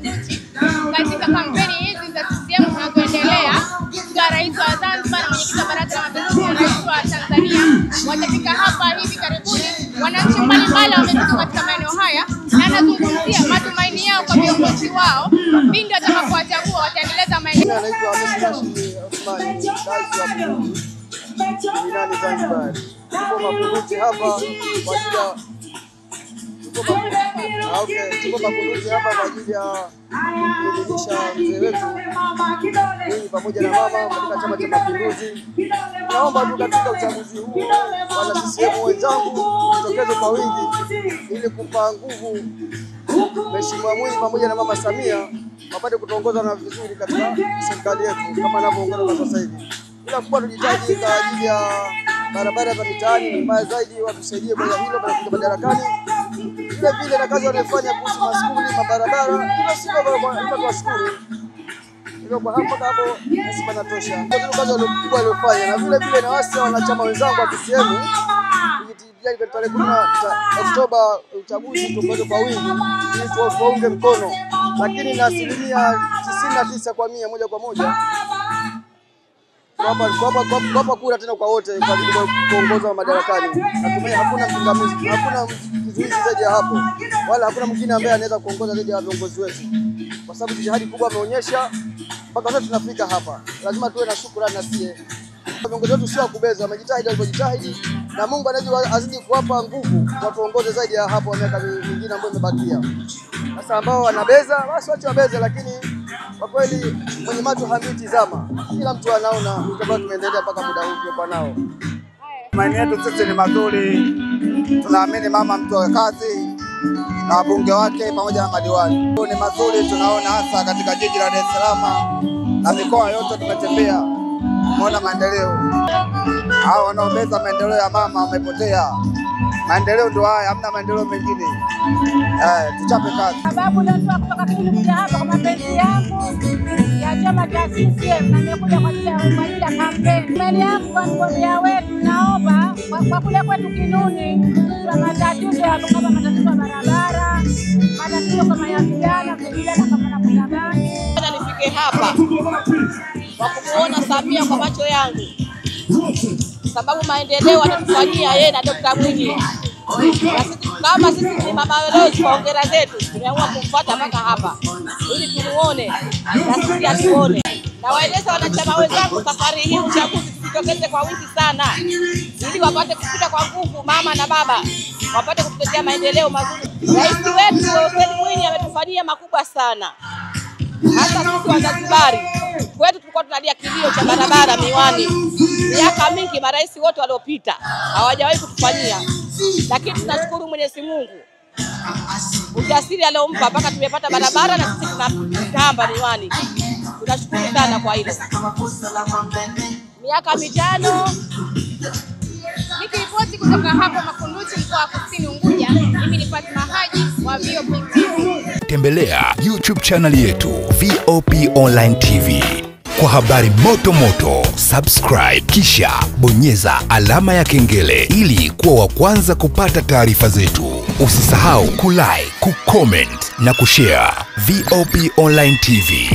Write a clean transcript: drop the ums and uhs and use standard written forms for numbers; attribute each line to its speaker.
Speaker 1: Makunduchi katika kampeni hizi za CCM zinazoendelea. Kwa rais wa Zanzibar na mwenyekiti wa Baraza la Mapinduzi na rais wa Tanzania watafika hapa hivi karibuni. Wananchi mbalimbali wamefika katika maeneo haya na anazungumzia matumaini yao kwa viongozi wao pindi watakapowachagua wataendeleza maendeleo.
Speaker 2: Anaitwa Hamisi Osman, Zanzibar. Tuko Makunduchi hapa kwa ajili ya kuelimisha mzee wetu mimi pamoja na mama katika Chama cha Mapinduzi. Naomba tu katika uchaguzi huu wana CCM wenzangu tokeze kwa wingi ili kumpa nguvu Mheshimiwa Mwinyi pamoja na Mama Samia wapate kutuongoza na vizuri katika serikali yetu kama anavyoongoza kwa sasa hivi. Bila kubwa tujitaji kwa ajili ya barabara za mitaani ni mbaya zaidi, watusaidie kwa hilo kwa kuja madarakani. Vile vile na kazi wanayofanya kuhusu maskuli, mabarabara, tunasikia kwa washukuru. Ndio kwa hapo nasema natosha. Ndio kazi waliokuwa waliofanya na vile vile na wasi wanachama wenzangu wa CCM kujitijia tarehe 10 Oktoba uchaguzi tuongoze kwa wingi ili tuwaunge mkono, lakini na 99% moja kwa moja kwa kura tena kwa wote kwa ajili ya kuongoza madarakani. Natumai hakuna mpingamizi, hakuna kizuizi zaidi ya hapo, wala hakuna mwingine ambaye anaweza kuongoza zaidi ya viongozi wetu, kwa sababu jitihadi kubwa ameonyesha mpaka sasa tunafika hapa. Lazima tuwe na shukrani na sie viongozi wetu, sio kubeza, wamejitahidi walipojitahidi, na Mungu anaweza azidi kuwapa nguvu watuongoze zaidi ya hapo miaka mingine ambayo imebakia. Sasa ambao wanabeza basi wacha wabeze, lakini kwa kweli mwenye macho hamtizama, kila mtu anaona kama tumeendelea mpaka muda huu kwa nao.
Speaker 3: Maeneo yetu sisi ni mazuri, tunaamini mama mtu wa kazi na wabunge wake pamoja na madiwani ni mazuri. Tunaona hasa katika jiji la Dar es Salaam na mikoa yote tumetembea, tumeona maendeleo. Hao wanaobeza maendeleo ya mama wamepotea. Maendeleo ndio haya, hamna maendeleo mengine. Tuchape kazi.
Speaker 4: Sababu leo kutoka kuja hapa kwa mapenzi yangu ya chama cha CCM na nimekuja kwa ajili ya kampeni. Mbele yangu kwa mgombea wetu, naomba kwa kule kwetu Kinuni tuna matatizo ya kama matatizo ya barabara, matatizo kama ya vijana kama na kudanganya.
Speaker 5: Nifike hapa kwa kumuona Samia kwa macho yangu, sababu maendeleo atatufanyia yeye na Dr. Mwinyi. Kama sisi ni mama walezi kwa hongera zetu, tumeamua kumfuata mpaka hapa ili tumuone na sisi atuone. Na waeleza wanachama wenzangu, safari hii uchaguzi tutokeze kwa wingi sana ili wapate kupita kwa nguvu mama na baba, wapate kutuletea maendeleo mazuri. Rais wetu Dr. Mwinyi ametufanyia makubwa sana, hasa sisi Wazanzibari. Kwetu tulikuwa tunalia kilio cha barabara Miwani. Miaka mingi marais wote waliopita hawajawahi kutufanyia, lakini tunashukuru Mwenyezi Mungu ujasiri aliompa mpaka tumepata barabara na sisi tunatamba Miwani. Tunashukuru sana kwa hilo. Miaka 5
Speaker 1: nikiripoti kutoka hapa Makunduchi, mkoa wa Kusini Unguja. Mimi ni Fatima Haji wa VOP TV.
Speaker 6: Tembelea YouTube channel yetu VOP Online TV kwa habari moto moto. Subscribe kisha bonyeza alama ya kengele ili kuwa wa kwanza kupata taarifa zetu. Usisahau kulike, kucomment na kushare. VOP Online TV.